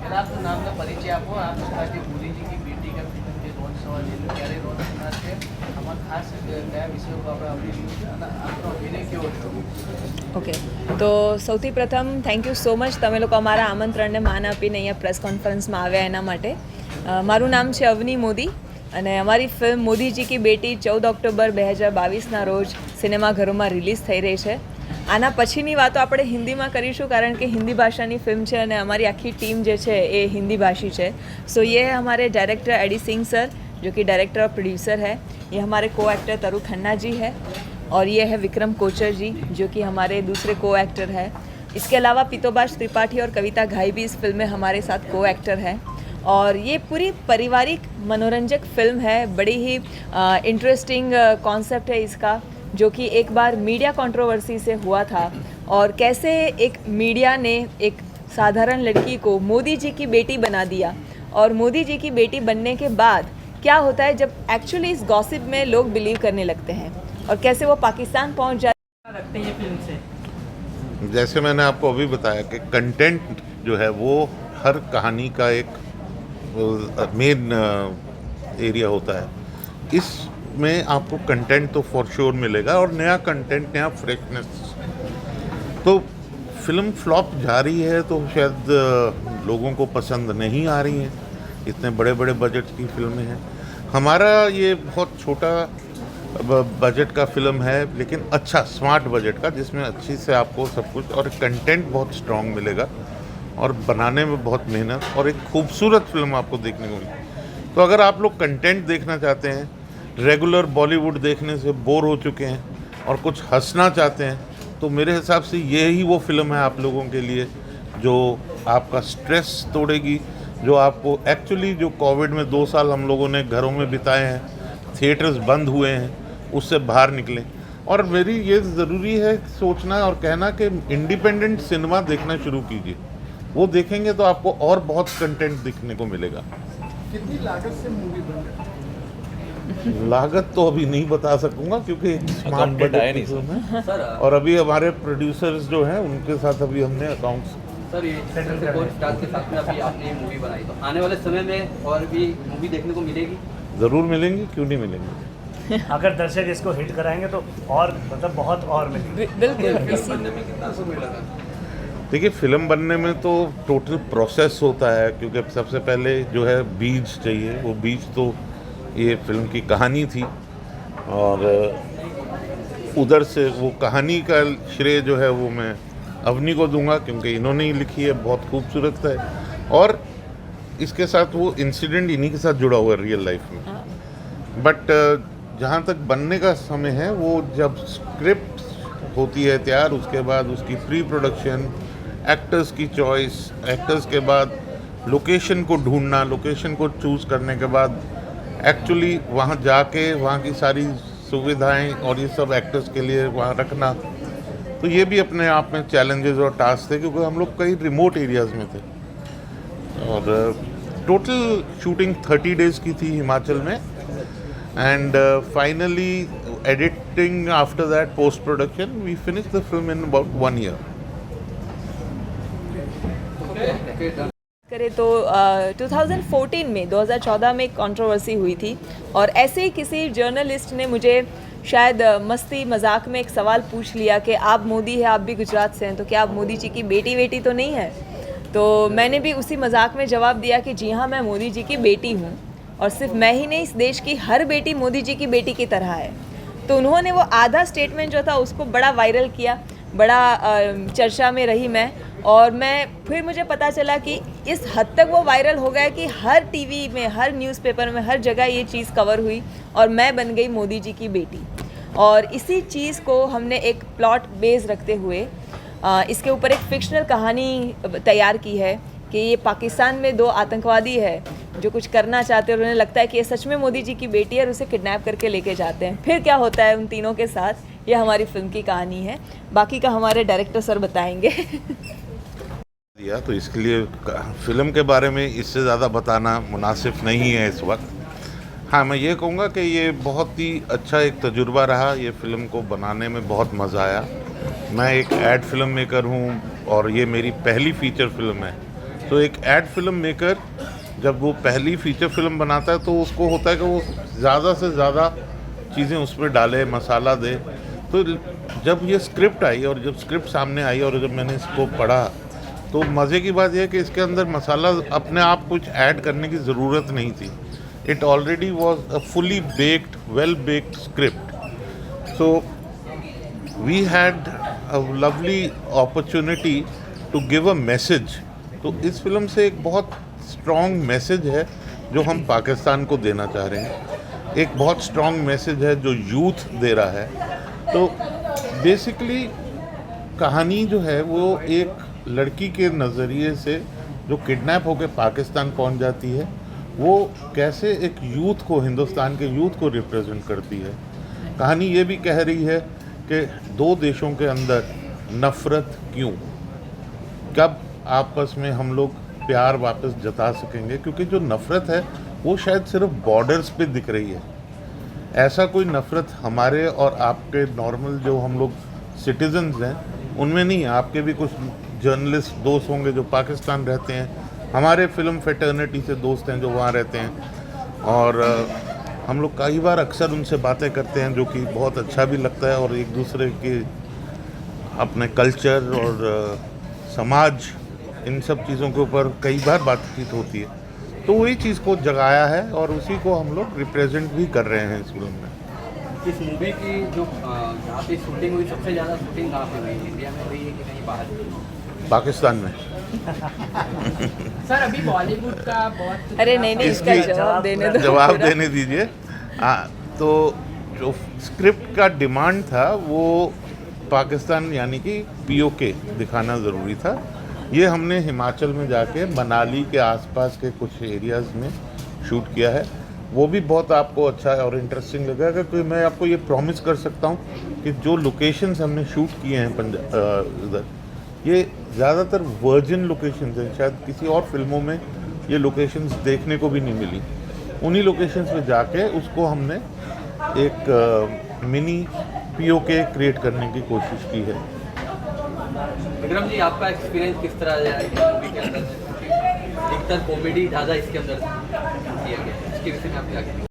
પહેલા આપનું નામનો પરિચય આપો. આપ આજે મોદીજી की बेटी का फिल्म જે લોન્ચ થવા જઈ રહ્યું ક્યારે લોન્ચ થનાર છે, આમાં ખાસ કયા વિષયો પર આપણે આવરી લીધું છે અને આપનો અભિનય કેવો રહ્યો? ઓકે, તો સૌથી પ્રથમ થેન્ક યુ સો મચ તમે લોકો અમારા આમંત્રણને માન આપીને અહીંયા પ્રેસ કોન્ફરન્સમાં આવ્યા એના માટે. મારું નામ છે અવની મોદી અને અમારી ફિલ્મ મોદીજી કી બેટી 14 ઓક્ટોબર 2022ના રોજ સિનેમાઘરોમાં રિલીઝ થઈ રહી છે. આના પછીની વાતો આપણે હિન્દીમાં કરીશું કારણ કે હિન્દી ભાષાની ફિલ્મ છે અને અમારી આખી ટીમ જે છે એ हिंदी भाषी है. सो ये है हमारे डायरेक्टर एडी सिंह सर जो कि डायरेक्टर और प्रोड्यूसर है. ये हमारे को एक्टर तरु खन्ना जी है और ये है विक्रम कोचर जी जो कि हमारे दूसरे को एक्टर है. इसके अलावा पितोबाश त्रिपाठी और कविता घाई भी इस फिल्म में हमारे साथ को एक्टर हैं. और ये पूरी पारिवारिक मनोरंजक फिल्म है. बड़ी ही इंटरेस्टिंग कॉन्सेप्ट है इसका जो कि एक बार मीडिया कंट्रोवर्सी से हुआ था और कैसे एक मीडिया ने एक साधारण लड़की को मोदी जी की बेटी बना दिया और मोदी जी की बेटी बनने के बाद क्या होता है जब एक्चुअली इस गॉसिप में लोग बिलीव करने लगते हैं और कैसे वो पाकिस्तान पहुंच जाते रखते हैं ये फिल्म से. जैसे मैंने आपको अभी बताया कि कंटेंट जो है वो हर कहानी का एक मेन एरिया होता है. इसमें आपको कंटेंट तो फॉर श्योर मिलेगा और नया कंटेंट, नया फ्रेशनेस. तो फिल्म फ्लॉप जा रही है तो शायद लोगों को पसंद नहीं आ रही है. इतने बड़े बड़े बजट की फिल्में हैं. हमारा ये बहुत छोटा बजट का फिल्म है लेकिन अच्छा स्मार्ट बजट का जिसमें अच्छी से आपको सब कुछ और कंटेंट बहुत स्ट्रांग मिलेगा और बनाने में बहुत मेहनत और एक खूबसूरत फिल्म आपको देखने को मिलेगी. तो अगर आप लोग कंटेंट देखना चाहते हैं, रेगुलर बॉलीवुड देखने से बोर हो चुके हैं और कुछ हंसना चाहते हैं तो मेरे हिसाब से ये ही वो फिल्म है आप लोगों के लिए जो आपका स्ट्रेस तोड़ेगी, जो आपको एक्चुअली जो कोविड में 2 साल हम लोगों ने घरों में बिताए हैं, थिएटर्स बंद हुए हैं, उससे बाहर निकलें. और मेरी ये ज़रूरी है सोचना और कहना कि इंडिपेंडेंट सिनेमा देखना शुरू कीजिए. वो देखेंगे तो आपको और बहुत कंटेंट देखने को मिलेगा. कितनी लागत से मूवी बन रही है? लागत तो अभी नहीं बता सकूंगा क्योंकि स्मार्ट बजट की फिल्म है और अभी हमारे प्रोड्यूसर्स जो हैं उनके साथ अभी हमने अकाउंट्स. सर ये कोच स्टार के साथ में अभी आपने मूवी बनाई तो आने वाले समय में और भी मूवी देखने को मिलेगी? ज़रूर मिलेंगी, क्यों नहीं मिलेंगी. अगर दर्शक इसको हिट कराएंगे तो और मतलब बहुत और मिलेंगे. बिल्कुल. बनने में कितना समय लगा? देखिए फिल्म बनने में तो टोटल प्रोसेस होता है क्योंकि सबसे पहले जो है बीज चाहिए. वो बीज तो ये फिल्म की कहानी थी और उधर से वो कहानी का श्रेय जो है वो मैं अवनी को दूंगा क्योंकि इन्होंने ही लिखी है. बहुत खूबसूरत है और इसके साथ वो इंसिडेंट इन्हीं के साथ जुड़ा हुआ है रियल लाइफ में. बट जहाँ तक बनने का समय है वो जब स्क्रिप्ट होती है तैयार, उसके बाद उसकी प्री प्रोडक्शन, एक्टर्स की चॉइस, एक्टर्स के बाद लोकेशन को ढूंढना, लोकेशन को चूज़ करने के बाद एक्चुअली वहाँ जाके वहाँ की सारी सुविधाएं और ये सब एक्टर्स के लिए वहाँ रखना. तो ये भी अपने आप में चैलेंजेस और टास्क थे क्योंकि हम लोग कई रिमोट एरियाज़ में थे. और टोटल शूटिंग 30 डेज़ की थी हिमाचल में and finally editing after that post production we finish the film in about 1 year. करें तो 2014 में 2014 में एक कंट्रोवर्सी हुई थी और ऐसे ही किसी जर्नलिस्ट ने मुझे शायद मस्ती मजाक में एक सवाल पूछ लिया कि आप मोदी है, आप भी गुजरात से हैं तो क्या आप मोदी जी की बेटी तो नहीं है. तो मैंने भी उसी मजाक में जवाब दिया कि जी हाँ, मैं मोदी जी की बेटी हूँ और सिर्फ मैं ही नहीं, इस देश की हर बेटी मोदी जी की बेटी की तरह है. तो उन्होंने वो आधा स्टेटमेंट जो था उसको बड़ा वायरल किया, बड़ा चर्चा में रही मैं. और फिर मुझे पता चला कि इस हद तक वो वायरल हो गया कि हर टीवी में, हर न्यूज़पेपर में, हर जगह ये चीज़ कवर हुई और मैं बन गई मोदी जी की बेटी. और इसी चीज़ को हमने एक प्लॉट बेस रखते हुए इसके ऊपर एक फिक्शनल कहानी तैयार की है कि ये पाकिस्तान में 2 आतंकवादी है जो कुछ करना चाहते हैं और उन्हें लगता है कि ये सच में मोदी जी की बेटी है और उसे किडनैप करके लेके जाते हैं. फिर क्या होता है उन तीनों के साथ, ये हमारी फिल्म की कहानी है. बाकी का हमारे डायरेक्टर सर बताएंगे. दिया तो इसके लिए फिल्म के बारे में इससे ज़्यादा बताना मुनासिब नहीं है इस वक्त. हाँ, मैं ये कहूँगा कि ये बहुत ही अच्छा एक तजुर्बा रहा. ये फिल्म को बनाने में बहुत मज़ा आया. मैं एक एड फिल्म मेकर हूँ और ये मेरी पहली फीचर फिल्म है तो एक एड फिल्म मेकर जब वो पहली फीचर फिल्म बनाता है तो उसको होता है कि वो ज़्यादा से ज़्यादा चीज़ें उसमें डाले, मसाला दे। तो जब ये स्क्रिप्ट आई और जब स्क्रिप्ट सामने आई और जब मैंने इसको पढ़ा तो मज़े की बात यह है कि इसके अंदर मसाला अपने आप कुछ ऐड करने की ज़रूरत नहीं थी। It already was a fully baked, well baked script. So we had a lovely opportunity to give a message. तो इस फिल्म से एक बहुत स्ट्रॉन्ग मैसेज है जो हम पाकिस्तान को देना चाह रहे हैं। एक बहुत स्ट्रॉन्ग मैसेज है जो यूथ दे रहा है। तो बेसिकली कहानी जो है वो एक लड़की के नज़रिए से जो किडनैप होकर पाकिस्तान पहुंच जाती है, वो कैसे एक यूथ को, हिंदुस्तान के यूथ को रिप्रेजेंट करती है। कहानी ये भी कह रही है कि दो देशों के अंदर नफ़रत क्यों, कब आपस में हम लोग प्यार वापस जता सकेंगे, क्योंकि जो नफ़रत है वो शायद सिर्फ बॉर्डर्स पे दिख रही है। ऐसा कोई नफ़रत हमारे और आपके नॉर्मल जो हम लोग सिटीजन्स हैं उनमें नहीं है। आपके भी कुछ जर्नलिस्ट दोस्त होंगे जो पाकिस्तान रहते हैं, हमारे फिल्म फेटर्निटी से दोस्त हैं जो वहाँ रहते हैं, और हम लोग कई बार अक्सर उनसे बातें करते हैं जो कि बहुत अच्छा भी लगता है, और एक दूसरे के अपने कल्चर और समाज, इन सब चीज़ों के ऊपर कई बार बातचीत होती है। तो वही चीज़ को जगाया है और उसी को हम लोग रिप्रेजेंट भी कर रहे हैं इस फिल्म में। इस मूवी की जो जहाँ पे शूटिंग हुई, सबसे ज़्यादा शूटिंग कहाँ पे हुई, इंडिया में हुई है कि कहीं बाहर? पाकिस्तान में। सर अभी बॉलीवुड का बहुत अरे नहीं नहीं, इसका इसकी जवाब देने दो। जवाब पूरा। देने दीजिए। तो जो स्क्रिप्ट का डिमांड था वो पाकिस्तान यानी कि पीओके दिखाना ज़रूरी था। ये हमने हिमाचल में जाके मनाली के आसपास के कुछ एरियाज़ में शूट किया है। वो भी बहुत आपको अच्छा और इंटरेस्टिंग लगा, क्योंकि मैं आपको ये प्रॉमिस कर सकता हूँ कि जो लोकेशंस हमने शूट किए हैं इधर, ये ज़्यादातर वर्जिन लोकेशंस हैं। शायद किसी और फिल्मों में ये लोकेशंस देखने को भी नहीं मिली। उन्हीं लोकेशंस पे जाके उसको हमने एक मिनी पीओके क्रिएट करने की कोशिश की है। विक्रम जी, आपका एक्सपीरियंस किस तरह रहा है मूवी के अंदर? अधिकतर कॉमेडी ज़्यादा इसके अंदर किया गया है, इसके विषय में आप क्या कहेंगे?